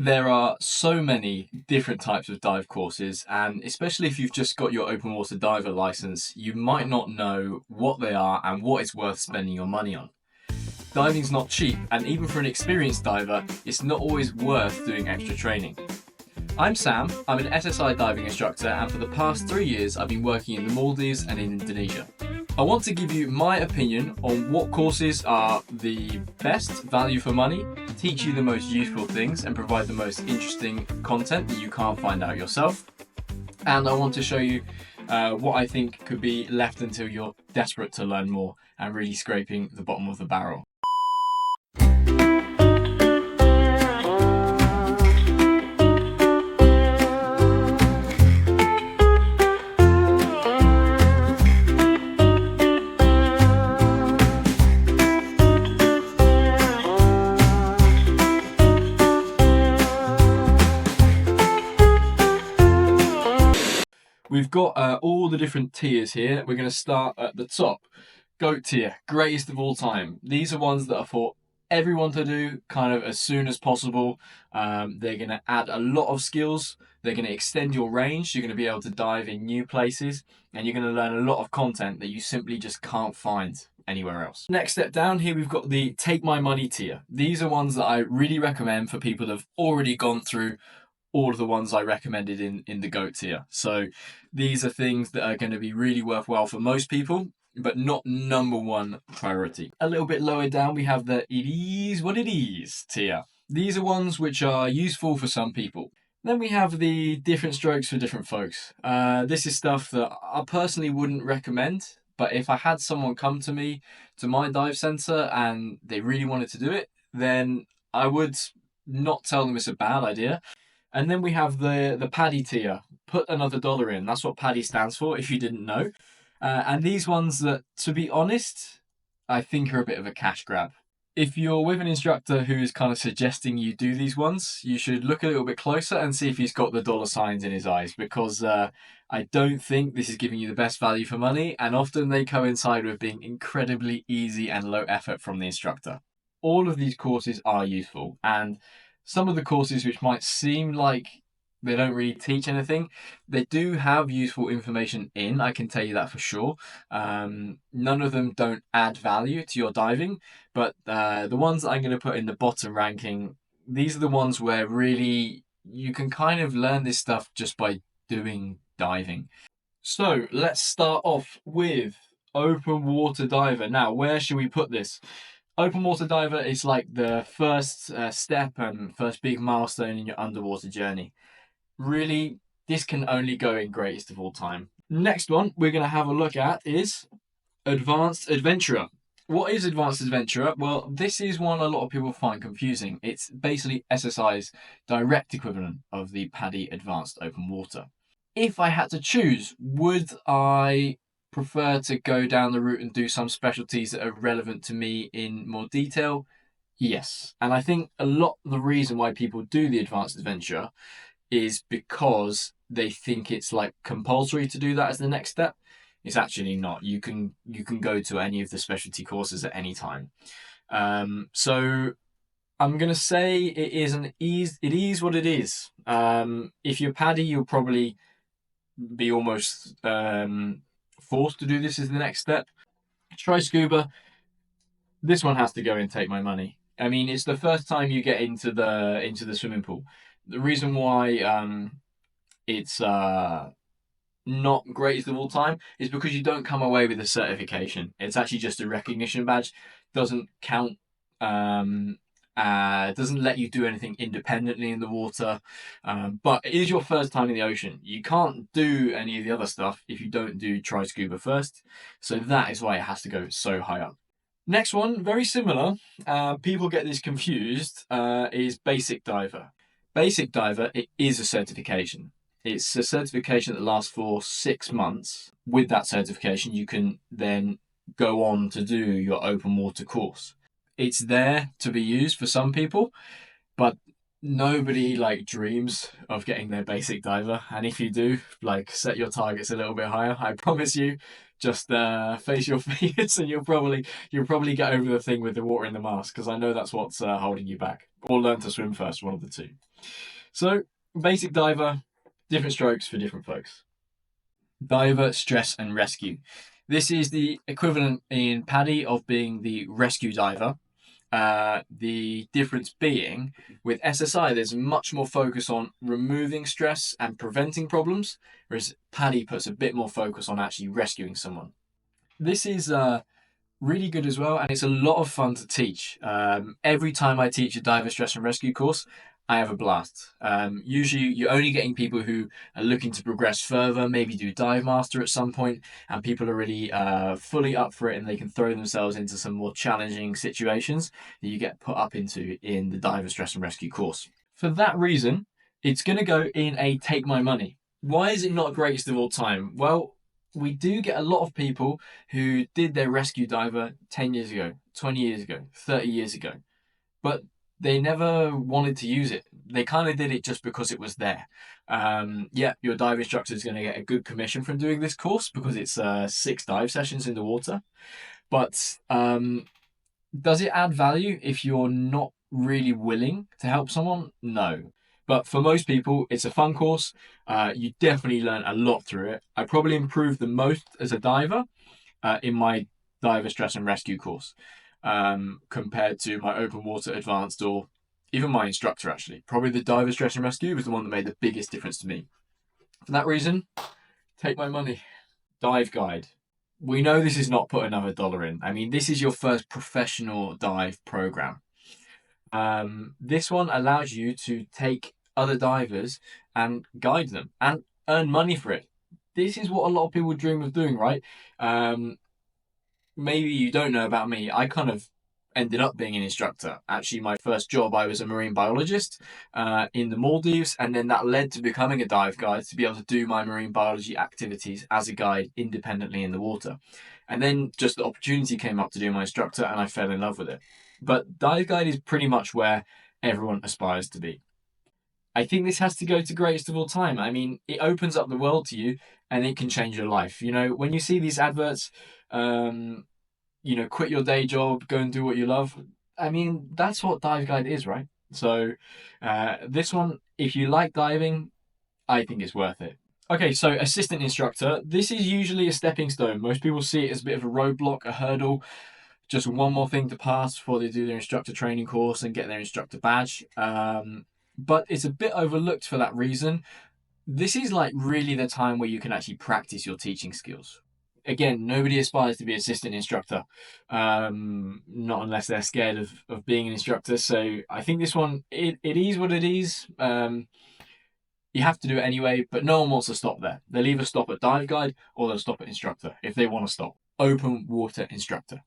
There are so many different types of dive courses, and especially if you've just got your open water diver license, you might not know what they are and what it's worth spending your money on. Diving's not cheap, and even for an experienced diver, it's not always worth doing extra training. I'm Sam, I'm an SSI diving instructor, and for the past 3 years I've been working in the Maldives and in Indonesia. I want to give you my opinion on what courses are the best value for money, teach you the most useful things and provide the most interesting content that you can't find out yourself. And I want to show you what I think could be left until you're desperate to learn more and really scraping the bottom of the barrel. We've got all the different tiers here. We're going to start at the top. GOAT tier, greatest of all time. These are ones that are for everyone to do kind of as soon as possible. They're going to add a lot of skills. They're going to extend your range. You're going to be able to dive in new places and you're going to learn a lot of content that you simply just can't find anywhere else. Next step down here, we've got the take my money tier. These are ones that I really recommend for people that have already gone through all of the ones I recommended in the GOAT tier. So these are things that are going to be really worthwhile for most people, but not #1 priority. A little bit lower down, we have the it is what it is tier. These are ones which are useful for some people. Then we have the different strokes for different folks. This is stuff that I personally wouldn't recommend, but if I had someone come to me, to my dive center, and they really wanted to do it, then I would not tell them it's a bad idea. And then we have the PADI tier, put another $1 in. That's what PADI stands for, if you didn't know. And these ones that, to be honest, I think are a bit of a cash grab. If you're with an instructor who is kind of suggesting you do these ones, you should look a little bit closer and see if he's got the dollar signs in his eyes, because I don't think this is giving you the best value for money, and often they coincide with being incredibly easy and low effort from the instructor. All of these courses are useful, and some of the courses which might seem like they don't really teach anything, they do have useful information in, I can tell you that for sure. None of them don't add value to your diving, but the ones that I'm going to put in the bottom ranking, these are the ones where really you can kind of learn this stuff just by doing diving. So let's start off with open water diver. Now, where should we put this? Open water diver is like the first step and first big milestone in your underwater journey. Really, this can only go in greatest of all time. Next one we're going to have a look at is Advanced Adventurer. What is Advanced Adventurer? Well, this is one a lot of people find confusing. It's basically SSI's direct equivalent of the PADI Advanced Open Water. If I had to choose, would I prefer to go down the route and do some specialties that are relevant to me in more detail? Yes. And I think a lot of the reason why people do the Advanced Adventurer is because they think it's like compulsory to do that as the next step. It's actually not. You can go to any of the specialty courses at any time. So I'm gonna say it is what it is. If you're PADI, you'll probably be almost forced to do this as the next step. Try scuba. This one has to go and take my money. I mean, it's the first time you get into the swimming pool. The reason why it's not greatest of all time is because you don't come away with a certification. It's actually just a recognition badge. Doesn't count. Doesn't let you do anything independently in the water, but it is your first time in the ocean. You can't do any of the other stuff if you don't do try scuba first, so that is why it has to go so high up. Next one, very similar, people get this confused, is Basic Diver. Basic Diver, it is a certification. It's a certification that lasts for 6 months. With that certification, you can then go on to do your open water course. It's there to be used for some people, but nobody dreams of getting their Basic Diver. And if you do, set your targets a little bit higher. I promise you, just face your fears and you'll probably get over the thing with the water in the mask, because I know that's what's holding you back. or learn to swim first, one of the two. So, basic diver, different strokes for different folks. Diver, stress and rescue. This is the equivalent in PADI of being the rescue diver. The difference being with SSI, there's much more focus on removing stress and preventing problems, whereas PADI puts a bit more focus on actually rescuing someone. This is really good as well, and it's a lot of fun to teach. Every time I teach a diver stress and rescue course, I have a blast. Usually you're only getting people who are looking to progress further, maybe do Divemaster at some point, and people are really fully up for it and they can throw themselves into some more challenging situations that you get put up into in the diver stress and rescue course. For that reason, it's going to go in a take my money. Why is it not greatest of all time? Well, we do get a lot of people who did their rescue diver 10 years ago, 20 years ago, 30 years ago, but they never wanted to use it. They kind of did it just because it was there. Yeah, your dive instructor is going to get a good commission from doing this course because it's 6 dive sessions in the water. But does it add value if you're not really willing to help someone? No. But for most people, it's a fun course. You definitely learn a lot through it. I probably improved the most as a diver in my diver stress and rescue course compared to my open water advanced or even my instructor actually. Probably the diver stress and rescue was the one that made the biggest difference to me. For that reason, take my money. Dive guide. We know this is not put another dollar in. I mean, this is your first professional dive program. This one allows you to take other divers and guide them and earn money for it. This is what a lot of people dream of doing, right? Maybe you don't know about me. I kind of ended up being an instructor. Actually, my first job, I was a marine biologist in the Maldives, and then that led to becoming a dive guide to be able to do my marine biology activities as a guide independently in the water. And then just the opportunity came up to do my instructor, and I fell in love with it. But dive guide is pretty much where everyone aspires to be. I think this has to go to greatest of all time. I mean, it opens up the world to you and it can change your life. You know, when you see these adverts, quit your day job, go and do what you love. I mean, that's what Dive Guide is, right? So this one, if you like diving, I think it's worth it. Okay, so assistant instructor. This is usually a stepping stone. Most people see it as a bit of a roadblock, a hurdle, just one more thing to pass before they do their instructor training course and get their instructor badge. But it's a bit overlooked for that reason. This is like really the time where you can actually practice your teaching skills. Again, nobody aspires to be assistant instructor, not unless they're scared of being an instructor. So I think this one, it is what it is. You have to do it anyway, but no one wants to stop there. They'll either stop at dive guide or they'll stop at instructor if they want to stop. Open water instructor.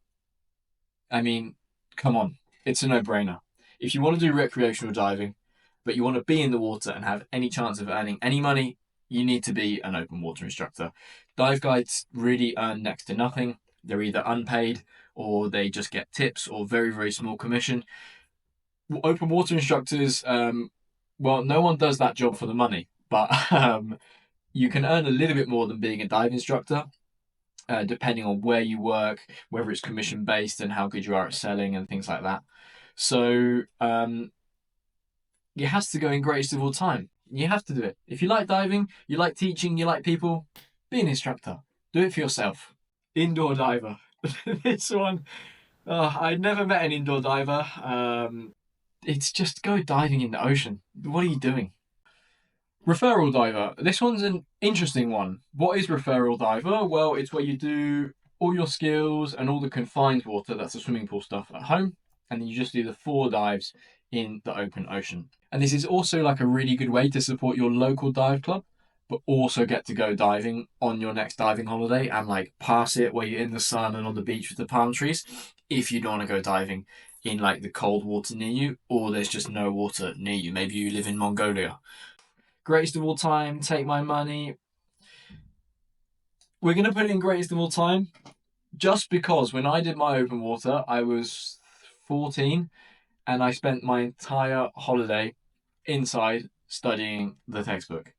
I mean, come on, it's a no-brainer. If you want to do recreational diving, but you want to be in the water and have any chance of earning any money, you need to be an open water instructor. Dive guides really earn next to nothing. They're either unpaid or they just get tips or very, very small commission. Open water instructors, well, no one does that job for the money, but you can earn a little bit more than being a dive instructor. Depending on where you work, whether it's commission based and how good you are at selling and things like that. So it has to go in greatest of all time. You have to do it. If you like diving, you like teaching, you like people, be an instructor. Do it for yourself. Indoor diver. This one, I never met an indoor diver. It's just go diving in the ocean. What are you doing? Referral Diver. This one's an interesting one. What is Referral Diver? Well, it's where you do all your skills and all the confined water, that's the swimming pool stuff, at home, and then you just do the 4 dives in the open ocean. And this is also like a really good way to support your local dive club, but also get to go diving on your next diving holiday and like pass it where you're in the sun and on the beach with the palm trees if you don't want to go diving in like the cold water near you or there's just no water near you. Maybe you live in Mongolia. Greatest of all time, take my money. We're going to put it in greatest of all time just because when I did my open water, I was 14 and I spent my entire holiday inside studying the textbook.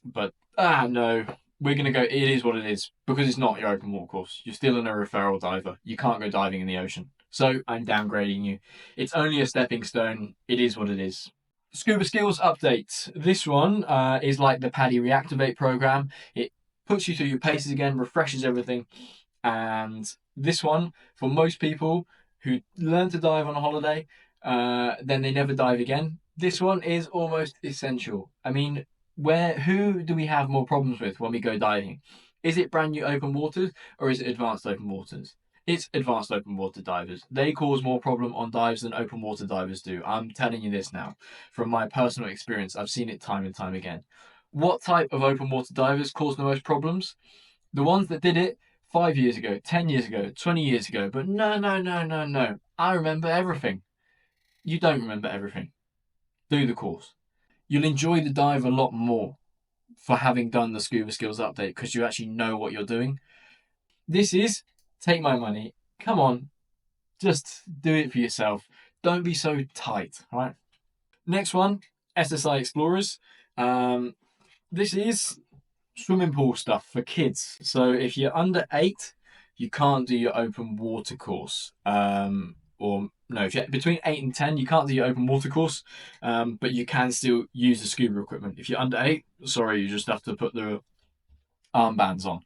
But, no, we're going to go, it is what it is because it's not your open water course. You're still in a referral diver. You can't go diving in the ocean. So I'm downgrading you. It's only a stepping stone. It is what it is. Scuba Skills Update. This one is like the PADI ReActivate program. It puts you through your paces again, refreshes everything. And this one, for most people who learn to dive on a holiday, then they never dive again. This one is almost essential. I mean, who do we have more problems with when we go diving? Is it brand new open waters or is it advanced open waters? It's advanced open water divers. They cause more problem on dives than open water divers do. I'm telling you this now. From my personal experience, I've seen it time and time again. What type of open water divers cause the most problems? The ones that did it 5 years ago, 10 years ago, 20 years ago. But no. I remember everything. You don't remember everything. Do the course. You'll enjoy the dive a lot more for having done the Scuba Skills Update because you actually know what you're doing. This is, take my money, come on, just do it for yourself. Don't be so tight, right? Next one, SSI Explorers. This is swimming pool stuff for kids. So if you're under 8, you can't do your open water course. If you're between 8 and 10, you can't do your open water course, but you can still use the scuba equipment. If you're under 8, sorry, you just have to put the armbands on.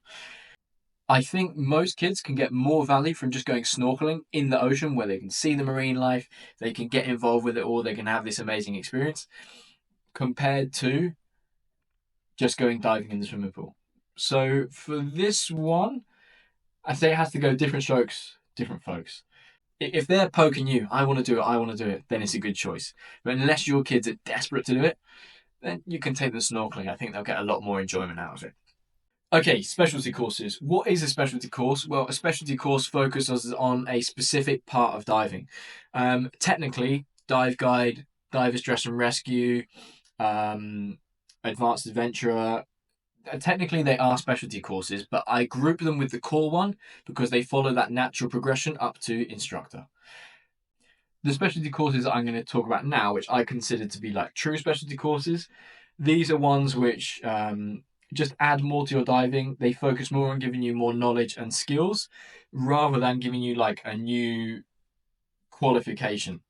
I think most kids can get more value from just going snorkeling in the ocean where they can see the marine life, they can get involved with it all, they can have this amazing experience compared to just going diving in the swimming pool. So for this one, I say it has to go different strokes, different folks. If they're poking you, I want to do it, then it's a good choice. But unless your kids are desperate to do it, then you can take them snorkeling. I think they'll get a lot more enjoyment out of it. Okay, specialty courses. What is a specialty course? Well, a specialty course focuses on a specific part of diving. Technically, dive guide, divers dress and rescue, advanced adventurer. Technically, they are specialty courses, but I group them with the core one because they follow that natural progression up to instructor. The specialty courses that I'm going to talk about now, which I consider to be like true specialty courses, these are ones which just add more to your diving. They focus more on giving you more knowledge and skills rather than giving you like a new qualification.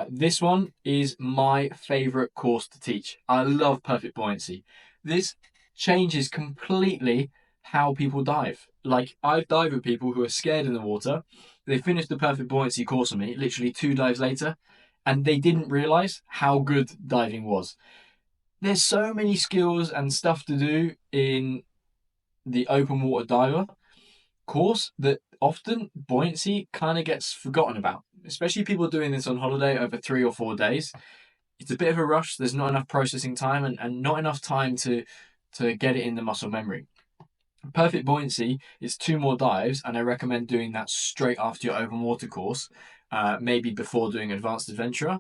This one is my favorite course to teach. I love Perfect Buoyancy. This changes completely how people dive. Like, I've dived with people who are scared in the water. They finished the Perfect Buoyancy course on me literally 2 dives later, and they didn't realize how good diving was. There's so many skills and stuff to do in the open water diver course that often buoyancy kind of gets forgotten about, especially people doing this on holiday over 3 or 4 days. It's a bit of a rush. There's not enough processing time and not enough time to get it in the muscle memory. Perfect Buoyancy is 2 more dives, and I recommend doing that straight after your open water course, maybe before doing Advanced Adventurer.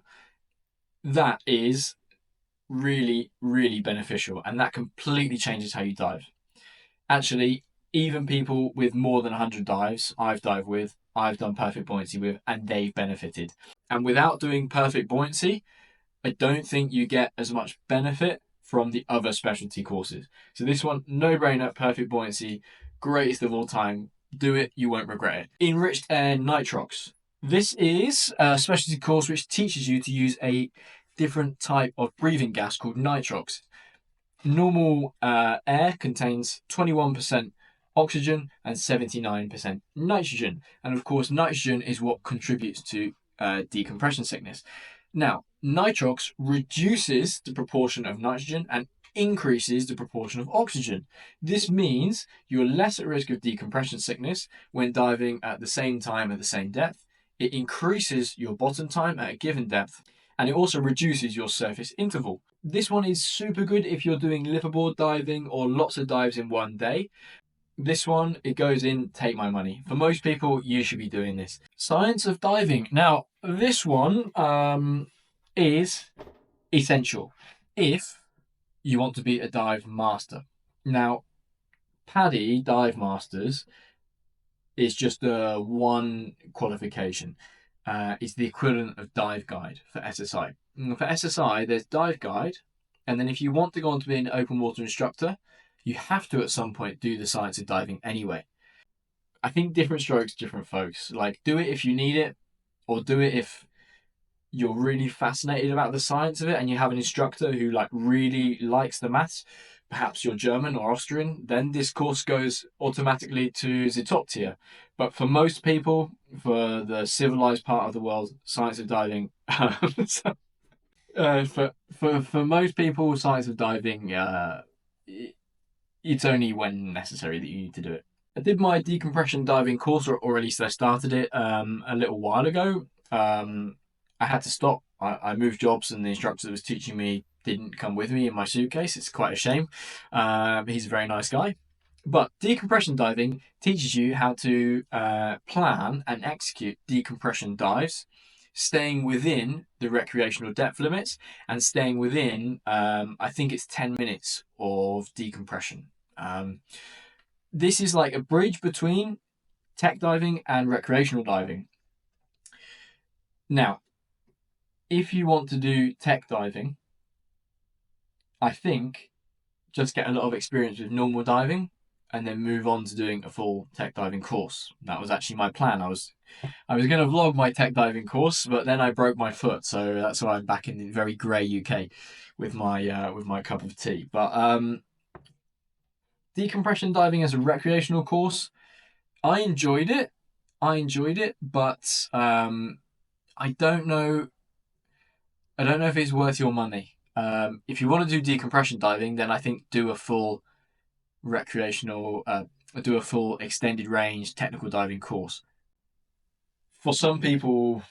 That is really, really beneficial, and that completely changes how you dive. Actually, even people with more than 100 dives I've dived with, I've done Perfect Buoyancy with, and they've benefited. And without doing Perfect Buoyancy, I don't think you get as much benefit from the other specialty courses. So this one, no brainer, Perfect Buoyancy, greatest of all time. Do it, you won't regret it. Enriched Air Nitrox. This is a specialty course which teaches you to use a different type of breathing gas called nitrox. Normal air contains 21% oxygen and 79% nitrogen. And of course, nitrogen is what contributes to decompression sickness. Now, nitrox reduces the proportion of nitrogen and increases the proportion of oxygen. This means you're less at risk of decompression sickness when diving at the same time at the same depth. It increases your bottom time at a given depth, and it also reduces your surface interval. This one is super good if you're doing liverboard diving or lots of dives in one day. This one, it goes in, take my money. For most people, you should be doing this. Science of diving. Now, this one is essential if you want to be a dive master. Now, PADI Dive Masters is just one qualification. It's the equivalent of dive guide for SSI. For SSI, there's dive guide, and then if you want to go on to be an open water instructor, you have to at some point do the science of diving anyway. I think different strokes, different folks. Like, do it if you need it, or do it if you're really fascinated about the science of it and you have an instructor who like really likes the maths. Perhaps you're German or Austrian, then this course goes automatically to the top tier. But for most people, for the civilized part of the world, science of diving, for most people, science of diving, it's only when necessary that you need to do it. I did my decompression diving course, or at least I started it a little while ago. I had to stop. I moved jobs, and the instructor that was teaching me didn't come with me in my suitcase. It's quite a shame. He's a very nice guy. But decompression diving teaches you how to plan and execute decompression dives, staying within the recreational depth limits and staying within, I think it's 10 minutes of decompression. This is like a bridge between tech diving and recreational diving. Now, if you want to do tech diving, I think just get a lot of experience with normal diving and then move on to doing a full tech diving course. That was actually my plan. I was going to vlog my tech diving course, but then I broke my foot, so that's why I'm back in the very grey UK with my cup of tea. But decompression diving as a recreational course, I enjoyed it, but I don't know if it's worth your money. If you want to do decompression diving, then I think do a full recreational, do a full extended range technical diving course. For some people,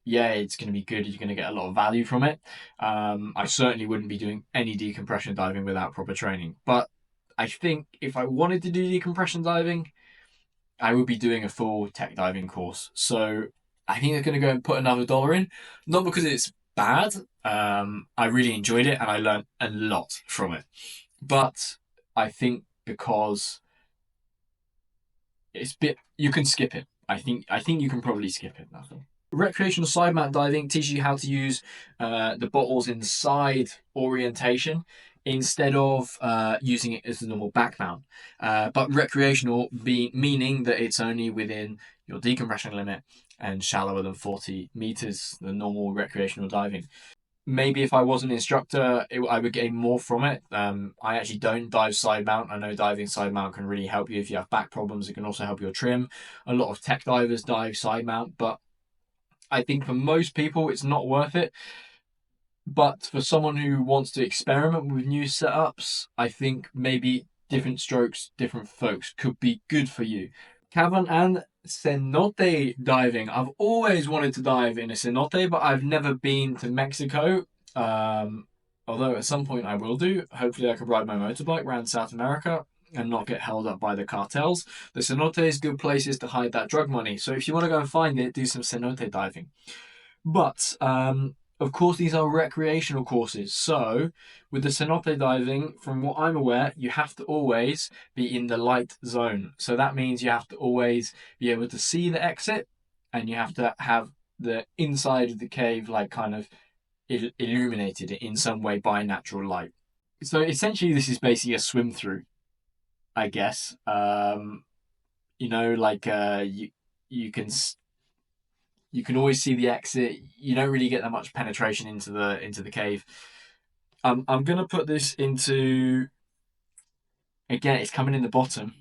yeah, it's going to be good. You're going to get a lot of value from it. I certainly wouldn't be doing any decompression diving without proper training. But I think if I wanted to do decompression diving, I would be doing a full tech diving course. So I think they're going to go and put another $1 in, not because it's bad. I really enjoyed it and I learned a lot from it. But I think because you can skip it. I think you can probably skip it. Nothing. Recreational Sidemount diving teaches you how to use the bottles in side orientation instead of using it as a normal back mount. But recreational meaning that it's only within your decompression limit and shallower than 40 meters, the normal recreational diving. Maybe if I was an instructor, I would gain more from it. I actually don't dive side mount. I know diving side mount can really help you if you have back problems. It can also help your trim. A lot of tech divers dive side mount, but I think for most people, it's not worth it. But for someone who wants to experiment with new setups, I think maybe different strokes, different folks could be good for you. Cavern and Cenote diving. I've always wanted to dive in a cenote, but I've never been to Mexico. Although at some point I will do. Hopefully I can ride my motorbike around South America and not get held up by the cartels. The cenote is good places to hide that drug money. So if you want to go and find it, do some cenote diving. But of course, these are recreational courses. So with the cenote diving, from what I'm aware, you have to always be in the light zone. So that means you have to always be able to see the exit and you have to have the inside of the cave like kind of illuminated in some way by natural light. So essentially this is basically a swim through, I guess. You can always see the exit. You don't really get that much penetration into the cave. I'm gonna put this into, again, it's coming in the bottom.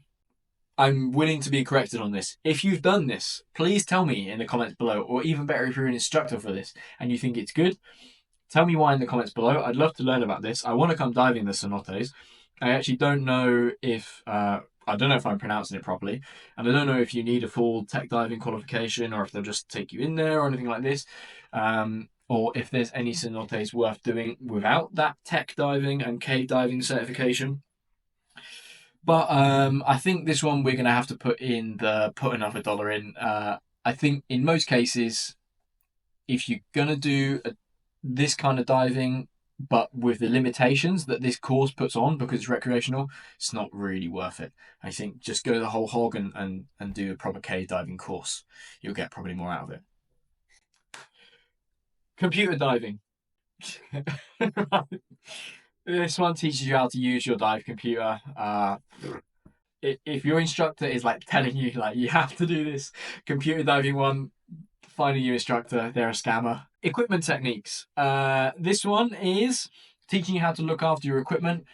I'm willing to be corrected on this. If you've done this, please tell me in the comments below, or even better if you're an instructor for this and you think it's good, tell me why in the comments below. I'd love to learn about this. I want to come diving the cenotes. I actually don't know if I don't know if I'm pronouncing it properly, and I don't know if you need a full tech diving qualification or if they'll just take you in there or anything like this, or if there's any cenotes worth doing without that tech diving and cave diving certification. But I think this one we're going to have to put another $1 in. I think in most cases, if you're going to do this kind of diving, but with the limitations that this course puts on because it's recreational, it's not really worth it. I think just go the whole hog and do a proper cave diving course. You'll get probably more out of it. Computer diving. This one teaches you how to use your dive computer. if your instructor is like telling you like you have to do this computer diving one, find a new instructor, they're a scammer. Equipment techniques. This one is teaching you how to look after your equipment.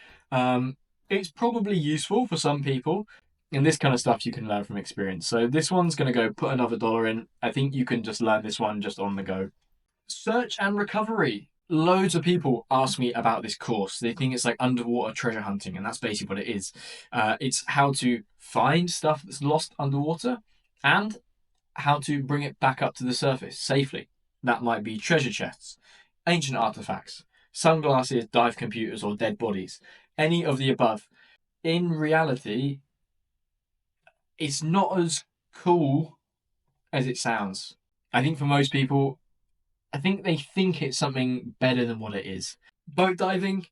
It's probably useful for some people, and this kind of stuff you can learn from experience. So this one's going to go put another $1 in. I think you can just learn this one just on the go. Search and recovery. Loads of people ask me about this course. They think it's like underwater treasure hunting, and that's basically what it is. It's how to find stuff that's lost underwater and how to bring it back up to the surface safely. That might be treasure chests, ancient artifacts, sunglasses, dive computers, or dead bodies. Any of the above. In reality, it's not as cool as it sounds. I think for most people, I think they think it's something better than what it is. Boat diving,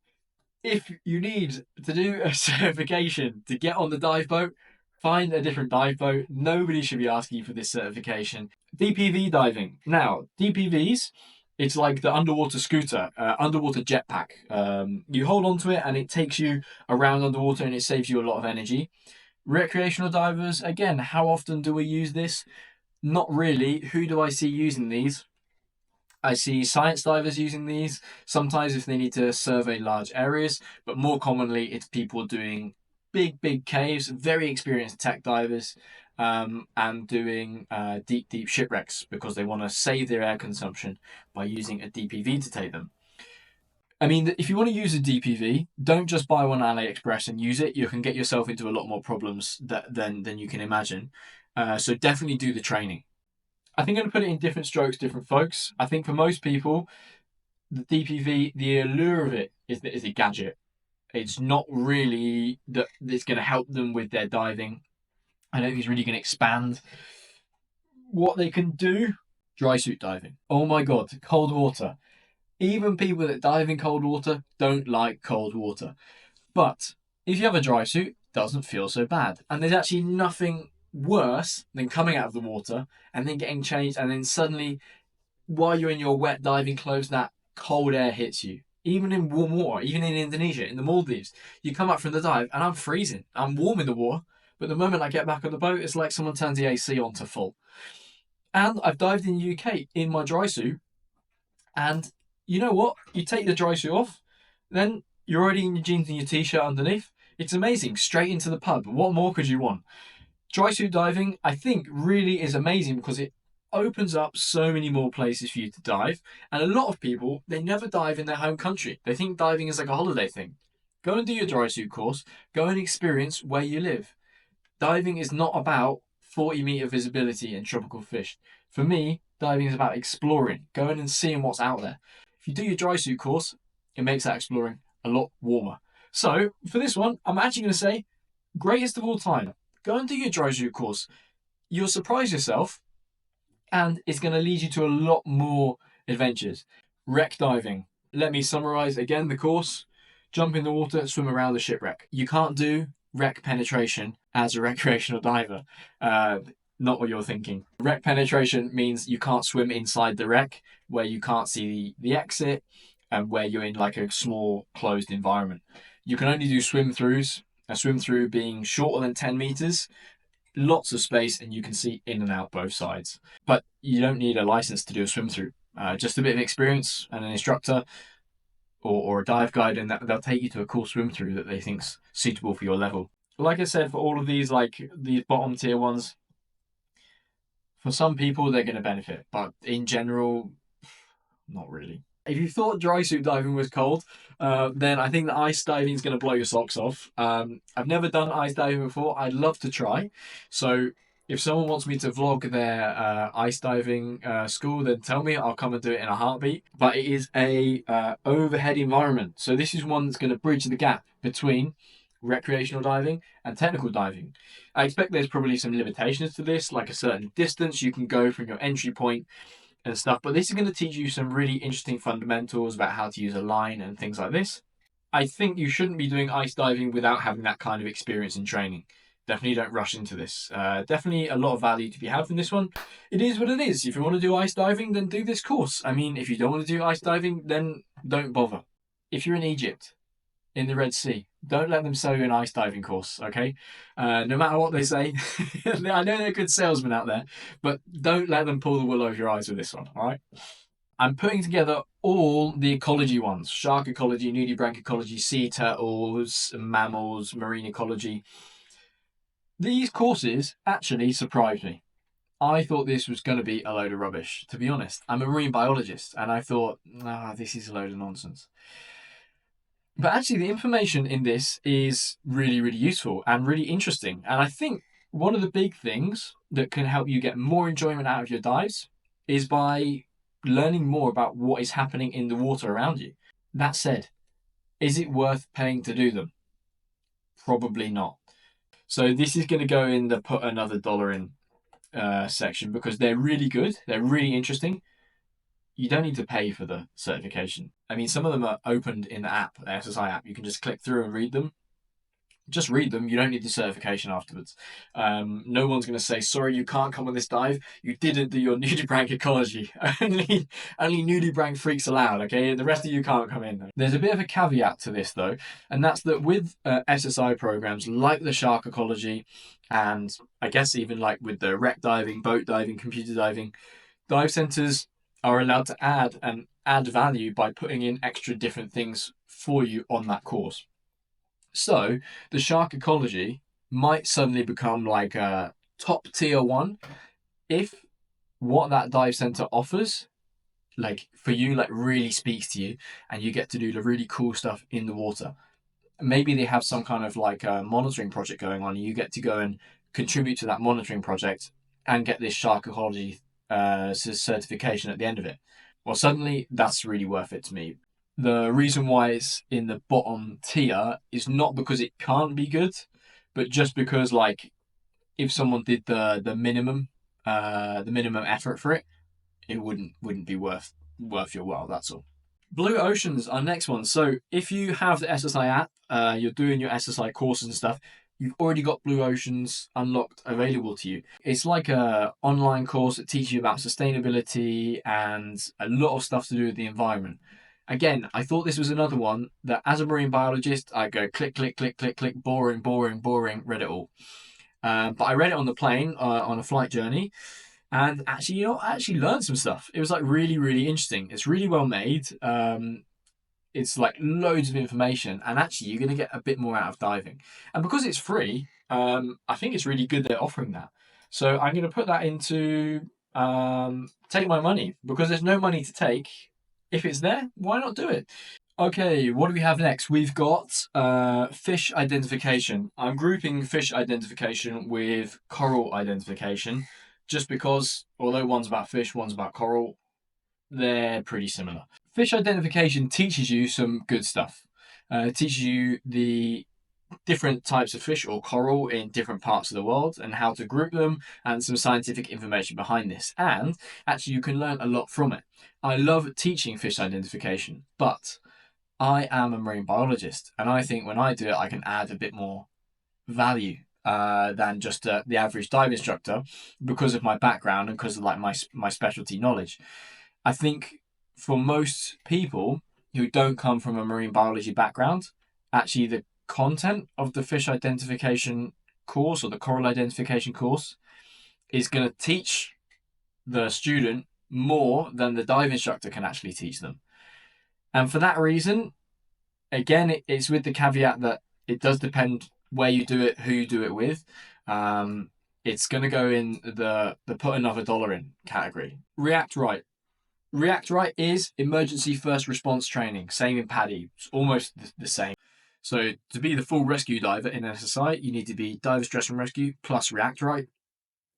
if you need to do a certification to get on the dive boat, find a different dive boat. Nobody should be asking you for this certification. DPV diving. Now, DPVs, it's like the underwater scooter, underwater jetpack. You hold onto it and it takes you around underwater and it saves you a lot of energy. Recreational divers, again, how often do we use this? Not really. Who do I see using these? I see science divers using these, sometimes if they need to survey large areas, but more commonly it's people doing big caves, very experienced tech divers, and doing deep shipwrecks because they want to save their air consumption by using a DPV to take them. I mean, if you want to use a DPV, don't just buy one on AliExpress and use it. You can get yourself into a lot more problems than you can imagine. So definitely do the training. I think I'm going to put it in different strokes, different folks. I think for most people, the DPV, the allure of it is that it's a gadget. It's not really that it's going to help them with their diving. I don't think it's really going to expand what they can do. Drysuit diving. Oh my God, cold water. Even people that dive in cold water don't like cold water. But if you have a dry suit, it doesn't feel so bad. And there's actually nothing worse than coming out of the water and then getting changed, and then suddenly, while you're in your wet diving clothes, that cold air hits you. Even in warm water, even in Indonesia, in the Maldives, you come up from the dive and I'm freezing. I'm warm in the water, but the moment I get back on the boat, it's like someone turns the AC on to full. And I've dived in the UK in my dry suit, and you know what? You take the dry suit off, then you're already in your jeans and your t-shirt underneath. It's amazing. Straight into the pub. What more could you want? Dry suit diving, I think, really is amazing because it opens up so many more places for you to dive. And a lot of people, they never dive in their home country. They think diving is like a holiday thing. Go and do your dry suit course. Go and experience where you live. Diving is not about 40-meter visibility and tropical fish. For me, diving is about exploring, going and seeing what's out there. If you do your dry suit course, it makes that exploring a lot warmer. So for this one, I'm actually going to say greatest of all time. Go and do your dry suit course. You'll surprise yourself, and it's going to lead you to a lot more adventures. Wreck diving. Let me summarize again the course. Jump in the water, swim around the shipwreck. You can't do wreck penetration as a recreational diver. Not what you're thinking. Wreck penetration means you can't swim inside the wreck where you can't see the exit and where you're in like a small closed environment. You can only do swim throughs. A swim through being shorter than 10 meters, lots of space, and you can see in and out both sides. But you don't need a license to do a swim through. Just a bit of experience and an instructor or a dive guide, and they'll take you to a cool swim through that they think's suitable for your level. Like I said, for all of these, like these bottom tier ones, for some people they're going to benefit, but in general, not really. If you thought dry suit diving was cold, then I think that ice diving is going to blow your socks off. I've never done ice diving before. I'd love to try. So if someone wants me to vlog their ice diving school, then tell me. I'll come and do it in a heartbeat. But it is a overhead environment. So this is one that's going to bridge the gap between recreational diving and technical diving. I expect there's probably some limitations to this, like a certain distance you can go from your entry point and stuff, but this is going to teach you some really interesting fundamentals about how to use a line and things like this. I think you shouldn't be doing ice diving without having that kind of experience and training. Definitely don't rush into this. Definitely a lot of value to be had from this one. It is what it is. If you want to do ice diving, then do this course. I mean, if you don't want to do ice diving, then don't bother. If you're in Egypt in the Red Sea. Don't let them sell you an ice diving course, okay? No matter what they say. I know they're good salesmen out there, but don't let them pull the wool over your eyes with this one, all right? I'm putting together all the ecology ones: shark ecology, nudibranch ecology, sea turtles, mammals, marine ecology. These courses actually surprised me. I thought this was going to be a load of rubbish, to be honest. I'm a marine biologist, and I thought, this is a load of nonsense. But actually, the information in this is really, really useful and really interesting. And I think one of the big things that can help you get more enjoyment out of your dives is by learning more about what is happening in the water around you. That said, is it worth paying to do them? Probably not. So this is going to go in the put another dollar in section because they're really good. They're really interesting. You don't need to pay for the certification. I mean, some of them are opened in the app, the SSI app. You can just click through and read them. Just read them. You don't need the certification afterwards. No one's going to say, sorry, you can't come on this dive. You didn't do your nudibranch ecology. only nudibranch freaks allowed, okay? The rest of you can't come in. There's a bit of a caveat to this, though, and that's that with SSI programs like the shark ecology, and I guess even like with the wreck diving, boat diving, computer diving, dive centers are allowed to add value by putting in extra different things for you on that course. So the shark ecology might suddenly become like a top tier one if what that dive center offers, like for you, like really speaks to you, and you get to do the really cool stuff in the water. Maybe they have some kind of like a monitoring project going on, and you get to go and contribute to that monitoring project and get this shark ecology certification at the end of it. Well, suddenly that's really worth it to me. The reason why it's in the bottom tier is not because it can't be good, but just because like if someone did the minimum effort for it, it wouldn't be worth your while. That's all. Blue Ocean's our next one. So if you have the SSI app, you're doing your SSI courses and stuff, you've already got Blue Oceans unlocked available to you. It's like a online course that teaches you about sustainability and a lot of stuff to do with the environment. Again, I thought this was another one that as a marine biologist, I go click, click, click, click, click, boring, boring, boring, read it all. But I read it on the plane on a flight journey, and actually, I actually learned some stuff. It was like really, really interesting. It's really well made. It's like loads of information, and actually, you're going to get a bit more out of diving. And because it's free, I think it's really good they're offering that. So I'm going to put that into take my money because there's no money to take. If it's there, why not do it? Okay, what do we have next? We've got fish identification. I'm grouping fish identification with coral identification just because, although one's about fish, one's about coral, they're pretty similar. Fish identification teaches you some good stuff. It teaches you the different types of fish or coral in different parts of the world and how to group them and some scientific information behind this. And actually, you can learn a lot from it. I love teaching fish identification, but I am a marine biologist, and I think when I do it, I can add a bit more value than just the average dive instructor because of my background and because of like my specialty knowledge. I think for most people who don't come from a marine biology background, actually the content of the fish identification course or the coral identification course is going to teach the student more than the dive instructor can actually teach them. And for that reason, again, it's with the caveat that it does depend where you do it, who you do it with. It's going to go in the put another dollar in category. ReActivate. ReActivate is emergency first response training. Same in PADI. It's almost the same. So to be the full rescue diver in SSI, you need to be diver stress and rescue plus ReActivate.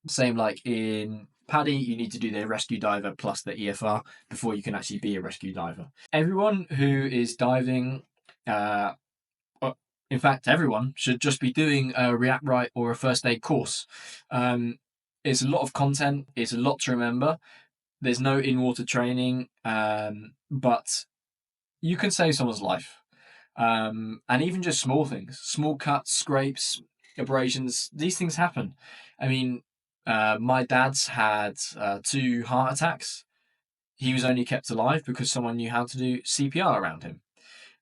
Same like in PADI, you need to do the rescue diver plus the EFR before you can actually be a rescue diver. Everyone who is diving, in fact, everyone should just be doing a ReActivate or a first aid course. It's a lot of content. It's a lot to remember. There's no in-water training, but you can save someone's life. And even just small things, small cuts, scrapes, abrasions, these things happen. I mean, my dad's had 2 heart attacks. He was only kept alive because someone knew how to do CPR around him.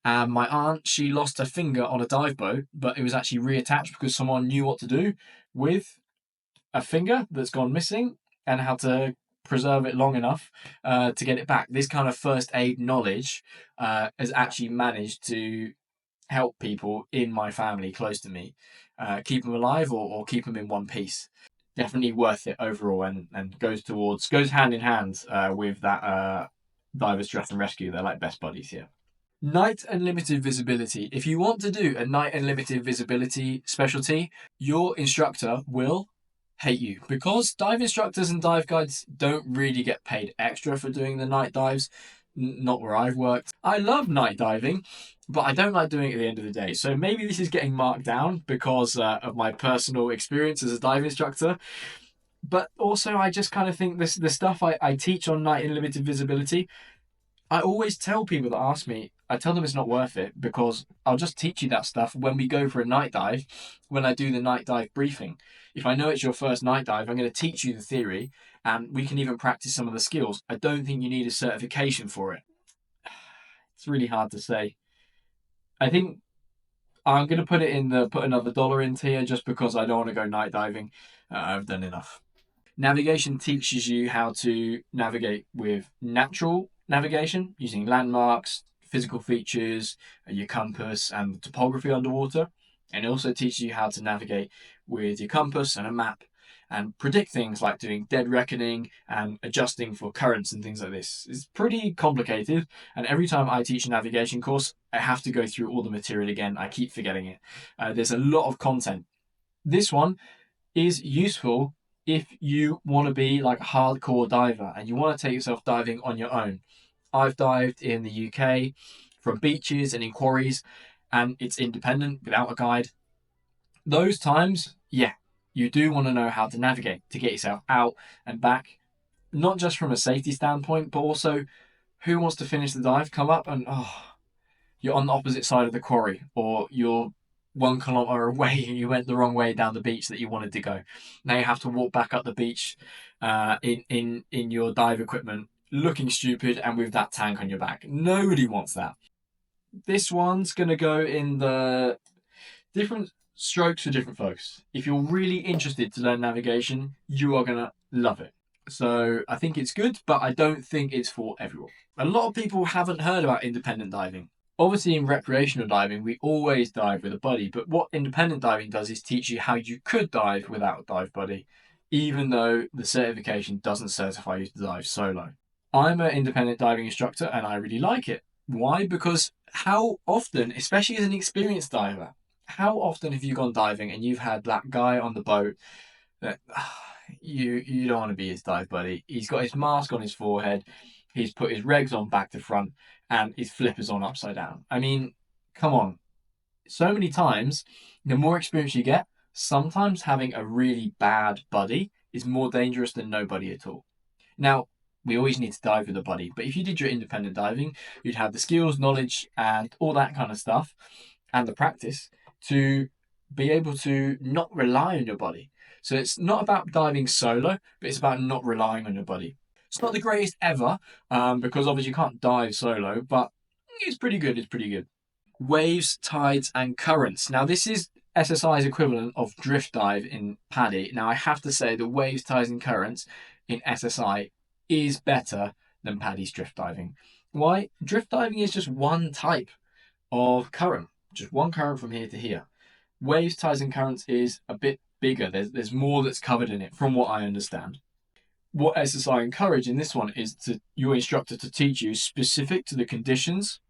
And my aunt, she lost her finger on a dive boat, but it was actually reattached because someone knew what to do with a finger that's gone missing and how to preserve it long enough to get it back. This kind of first aid knowledge has actually managed to help people in my family close to me keep them alive or keep them in one piece. Definitely worth it overall, and goes hand in hand with that diver stress and rescue. They're like best buddies here. Night and limited visibility. If you want to do a night and limited visibility specialty, your instructor will hate you because dive instructors and dive guides don't really get paid extra for doing the night dives. Not where I've worked. I love night diving, but I don't like doing it at the end of the day. So maybe this is getting marked down because of my personal experience as a dive instructor. But also, I just kind of think the stuff I teach on night and limited visibility, I always tell people that ask me, I tell them it's not worth it because I'll just teach you that stuff when we go for a night dive, when I do the night dive briefing. If I know it's your first night dive, I'm going to teach you the theory and we can even practice some of the skills. I don't think you need a certification for it. It's really hard to say. I think I'm going to put another dollar into here just because I don't want to go night diving. I've done enough. Navigation teaches you how to navigate with natural navigation using landmarks, physical features, your compass, and topography underwater. And it also teaches you how to navigate with your compass and a map and predict things like doing dead reckoning and adjusting for currents and things like this. It's pretty complicated. And every time I teach a navigation course, I have to go through all the material again. I keep forgetting it. There's a lot of content. This one is useful if you want to be like a hardcore diver and you want to take yourself diving on your own. I've dived in the UK from beaches and in quarries, and it's independent without a guide. Those times, yeah, you do want to know how to navigate to get yourself out and back, not just from a safety standpoint, but also who wants to finish the dive, come up and you're on the opposite side of the quarry, or you're 1 kilometer away and you went the wrong way down the beach that you wanted to go. Now you have to walk back up the beach in your dive equipment, looking stupid and with that tank on your back. Nobody wants that. This one's going to go in the different strokes for different folks. If you're really interested to learn navigation, you are going to love it. So I think it's good, but I don't think it's for everyone. A lot of people haven't heard about independent diving. Obviously, in recreational diving, we always dive with a buddy, but what independent diving does is teach you how you could dive without a dive buddy, even though the certification doesn't certify you to dive solo. I'm an independent diving instructor and I really like it. Why? Because how often, especially as an experienced diver, how often have you gone diving and you've had that guy on the boat that you don't want to be his dive buddy? He's got his mask on his forehead, he's put his regs on back to front, and his flippers on upside down. I mean, come on. So many times, the more experience you get, sometimes having a really bad buddy is more dangerous than no buddy at all. Now, we always need to dive with a buddy, but if you did your independent diving, you'd have the skills, knowledge, and all that kind of stuff, and the practice to be able to not rely on your buddy. So it's not about diving solo, but it's about not relying on your buddy. It's not the greatest ever, because obviously you can't dive solo, but it's pretty good. It's pretty good. Waves, tides, and currents. Now, this is SSI's equivalent of drift dive in PADI. Now, I have to say the waves, tides, and currents in SSI is better than PADI's drift diving. Why? Drift diving is just one type of current, just one current from here to here. Waves, tides, and currents is a bit bigger. There's more that's covered in it, from what I understand. What SSI encourage in this one is your instructor to teach you specific to the conditions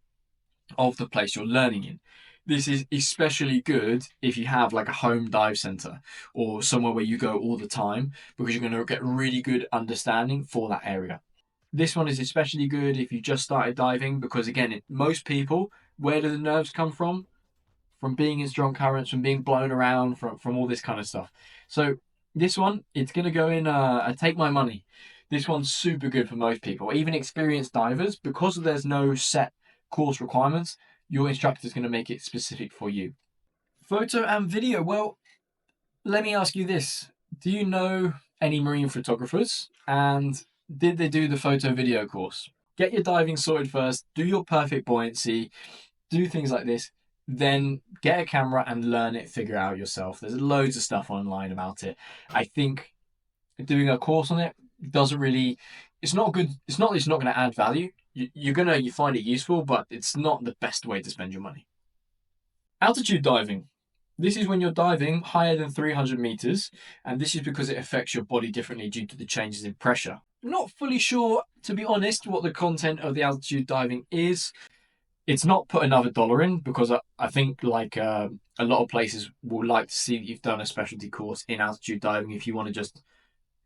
of the place you're learning in. This is especially good if you have like a home dive center or somewhere where you go all the time, because you're going to get really good understanding for that area. This one is especially good if you just started diving, because again, most people, where do the nerves come from? From being in strong currents, from being blown around, from all this kind of stuff. So this one, it's going to go in, take my money. This one's super good for most people, even experienced divers, because there's no set course requirements. Your instructor is going to make it specific for you. Photo and video. Well, let me ask you this. Do you know any marine photographers? And did they do the photo video course? Get your diving sorted first. Do your perfect buoyancy. do things like this, then get a camera and learn it, figure it out yourself. There's loads of stuff online about it. I think doing a course on it doesn't really, it's not good. It's not that it's not going to add value. You find it useful, but it's not the best way to spend your money. Altitude diving. This is when you're diving higher than 300 meters, and this is because it affects your body differently due to the changes in pressure. I'm not fully sure, to be honest, what the content of the altitude diving is. It's not put another dollar in, because I think like a lot of places will like to see that you've done a specialty course in altitude diving if you want to just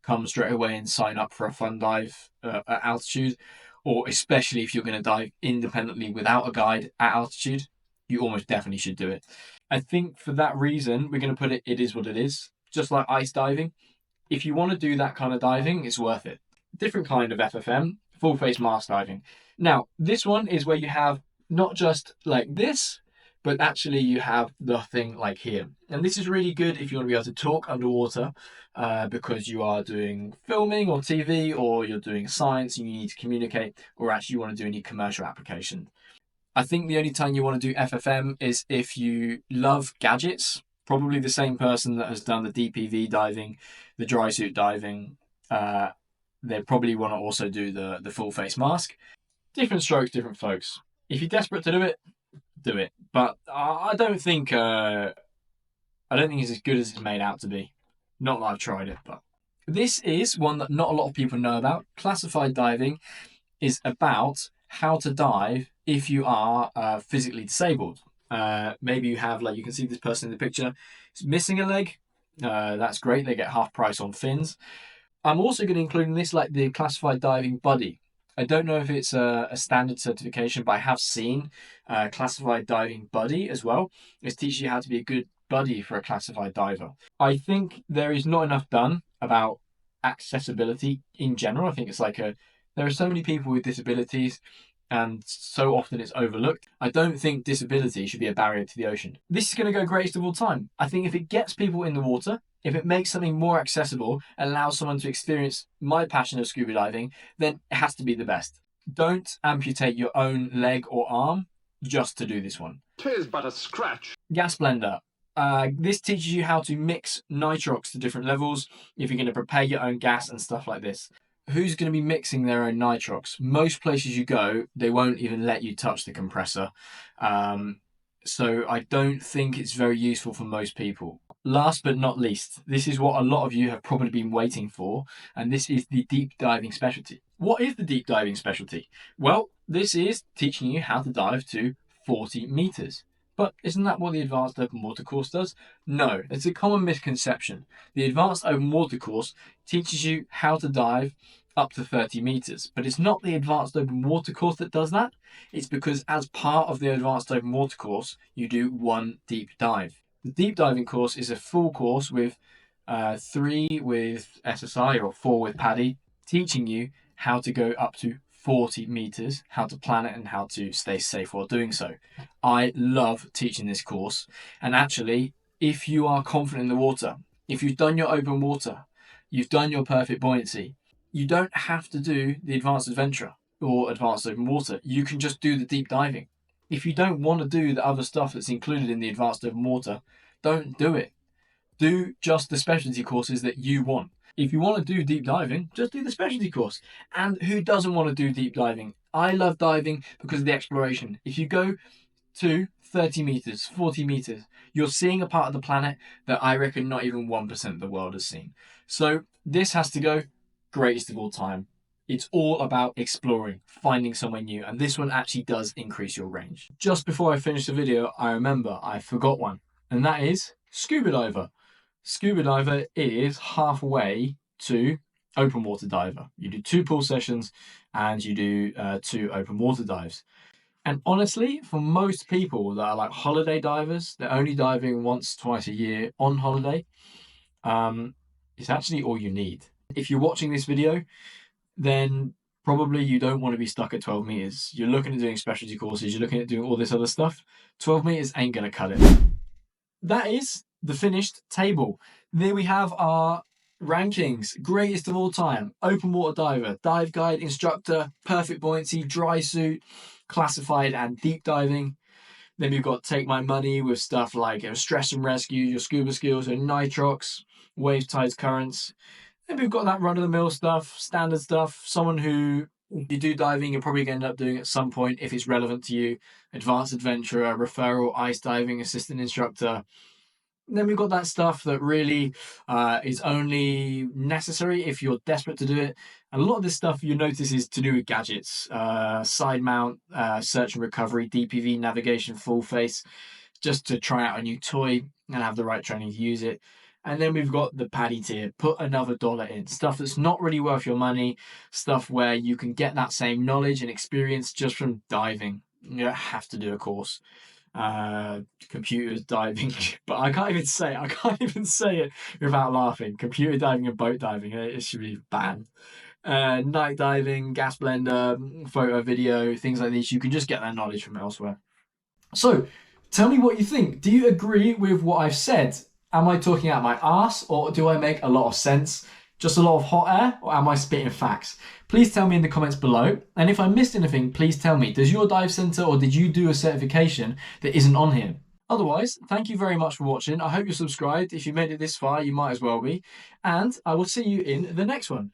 come straight away and sign up for a fun dive at altitude, or especially if you're going to dive independently without a guide at altitude, you almost definitely should do it. I think for that reason, we're going to put it is what it is. Just like ice diving, if you want to do that kind of diving, it's worth it. Different kind of FFM, full face mask diving. Now, this one is where you have not just like this, but actually you have the thing like here. And this is really good if you want to be able to talk underwater, because you are doing filming or TV, or you're doing science and you need to communicate, or actually you want to do any commercial application. I think the only time you want to do FFM is if you love gadgets. Probably the same person that has done the DPV diving, the Drysuit diving, they probably want to also do the full face mask. Different strokes, different folks. If you're desperate to do it, do it. But I don't think it's as good as it's made out to be. Not that I've tried it, but this is one that not a lot of people know about. Classified diving is about how to dive if you are physically disabled. Maybe you have, like you can see this person in the picture, is missing a leg. That's great. They get half price on fins. I'm also going to include in this like the classified diving buddy. I don't know if it's a standard certification, but I have seen classified diving buddy as well. It teaches you how to be a good buddy for a classified diver. I think there is not enough done about accessibility in general. I think it's like there are so many people with disabilities, and so often it's overlooked. I don't think disability should be a barrier to the ocean. This is going to go greatest of all time. I think if it gets people in the water, if it makes something more accessible and allows someone to experience my passion of scuba diving, then it has to be the best. Don't amputate your own leg or arm just to do this one. 'Tis but a scratch. Gas blender. This teaches you how to mix nitrox to different levels if you're going to prepare your own gas and stuff like this. Who's going to be mixing their own nitrox? Most places you go, they won't even let you touch the compressor. So I don't think it's very useful for most people. Last but not least, this is what a lot of you have probably been waiting for, and this is the deep diving specialty. What is the deep diving specialty? Well, this is teaching you how to dive to 40 meters. But isn't that what the Advanced Open Water course does? No, it's a common misconception. The Advanced Open Water course teaches you how to dive up to 30 meters, but it's not the Advanced Open Water course that does that. It's because as part of the Advanced Open Water course, you do one deep dive. The deep diving course is a full course with 3 with SSI or 4 with PADI, teaching you how to go up to 40 meters, how to plan it, and how to stay safe while doing so. I love teaching this course, and actually, if you are confident in the water, if you've done your open water, you've done your perfect buoyancy, you don't have to do the advanced adventure or advanced open water. You can just do the deep diving. If you don't want to do the other stuff that's included in the advanced open water, don't do it. Do just the specialty courses that you want. If you want to do deep diving, just do the specialty course. And who doesn't want to do deep diving? I love diving because of the exploration. If you go to 30 meters, 40 meters, you're seeing a part of the planet that I reckon not even 1% of the world has seen. So this has to go greatest of all time. It's all about exploring, finding somewhere new, and this one actually does increase your range. Just before I finish the video, I remember I forgot one, and that is Scuba Diver. Scuba Diver is halfway to open water diver. You do 2 pool sessions and you do 2 open water dives. And honestly, for most people that are like holiday divers, they're only diving once, twice a year on holiday, it's actually all you need. If you're watching this video, then probably you don't want to be stuck at 12 meters. You're looking at doing specialty courses, you're looking at doing all this other stuff. 12 meters ain't going to cut it. That is the finished table. There we have our rankings. Greatest of all time: open water diver, dive guide, instructor, perfect buoyancy, dry suit, classified, and deep diving. Then we've got Take My Money with stuff like stress and rescue, your scuba skills, and nitrox, waves, tides, currents. Then we've got that run-of-the-mill stuff, standard stuff, someone who, if you do diving, you're probably going to end up doing at some point if it's relevant to you. Advanced adventurer, referral, ice diving, assistant instructor. And then we've got that stuff that really is only necessary if you're desperate to do it. And a lot of this stuff you notice is to do with gadgets, side mount, search and recovery, DPV navigation, full face, just to try out a new toy and have the right training to use it. And then we've got the PADI tier, put another $1 in, stuff that's not really worth your money, stuff where you can get that same knowledge and experience just from diving. You don't have to do a course. Computer diving, but I can't even say it without laughing. Computer diving and boat diving, it should be banned. Night diving, gas blender, photo, video, things like these, you can just get that knowledge from elsewhere. So tell me what you think. Do you agree with what I've said? Am I talking out my ass, or do I make a lot of sense? Just a lot of hot air, or am I spitting facts? Please tell me in the comments below. And if I missed anything, please tell me. Does your dive center or did you do a certification that isn't on here? Otherwise, thank you very much for watching. I hope you're subscribed. If you made it this far, you might as well be. And I will see you in the next one.